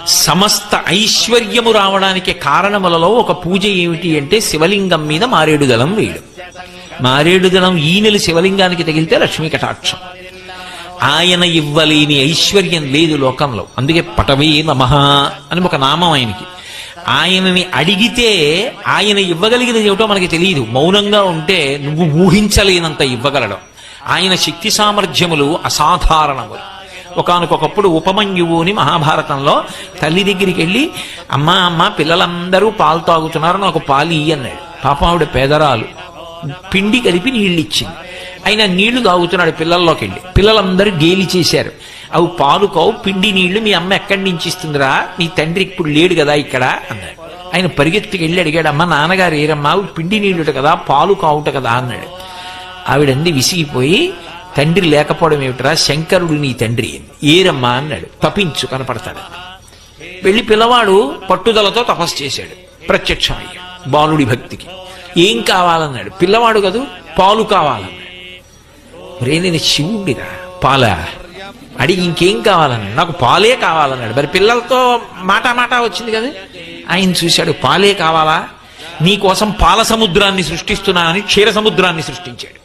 సమస్త ఐశ్వర్యము రావడానికి కారణములలో ఒక పూజ ఏమిటి అంటే శివలింగం మీద మారేడుదలం వేయడం. మారేడుదలం ఈనెలు శివలింగానికి తగిలితే లక్ష్మీ కటాక్షం. ఆయన ఇవ్వలేని ఐశ్వర్యం లేదు లోకంలో. అందుకే పటవే నమః అని ఒక నామం ఆయనకి. ఆయనని అడిగితే ఆయన ఇవ్వగలిగినది ఏమిటో మనకి తెలియదు. మౌనంగా ఉంటే నువ్వు ఊహించలేనంత ఇవ్వగలడం. ఆయన శక్తి సామర్థ్యములు అసాధారణములు. ఒకానొకప్పుడు ఉపమన్యువు అని మహాభారతంలో తల్లి దగ్గరికి వెళ్ళి, అమ్మా పిల్లలందరూ పాలు తాగుతున్నారు, నాకు పాలు ఇయ్యి అన్నాడు. పాపం ఆవిడ పేదరాలు, పిండి కలిపి నీళ్ళు ఇచ్చింది. ఆయన నీళ్లు తాగుతున్నాడు పిల్లల్లోకి వెళ్ళి. పిల్లలందరూ గేలి చేశారు, అవి పాలు కావు, పిండి నీళ్లు మీ అమ్మ ఎక్కడి నుంచి ఇస్తుందిరా, నీ తండ్రి ఇప్పుడు లేడు కదా ఇక్కడ అన్నాడు. ఆయన పరిగెత్తుకు వెళ్ళి అడిగాడు, అమ్మ నాన్నగారు ఏరమ్మా, పిండి నీళ్ళుట కదా, పాలు కావుట కదా అన్నాడు. ఆవిడంది విసిగిపోయి, తండ్రి లేకపోవడం ఏమిట్రా, శంకరుడు నీ తండ్రి. ఏరమ్మా అన్నాడు. తపించు కనపడతాడు. వెళ్ళి పిల్లవాడు పట్టుదలతో తపస్సు చేశాడు, ప్రత్యక్షమయ్యాడు బాలుడి భక్తికి. ఏం కావాలన్నాడు. పిల్లవాడు కదూ, పాలు కావాలన్నాడు. మరే నేను శివుడిరా, పాలా అడిగి ఇంకేం కావాలన్నాడు. నాకు పాలే కావాలన్నాడు. మరి పిల్లలతో మాట వచ్చింది కదా. ఆయన చూశాడు, పాలే కావాలా, నీకోసం పాల సముద్రాన్ని సృష్టిస్తున్నానని క్షీర సముద్రాన్ని సృష్టించాడు.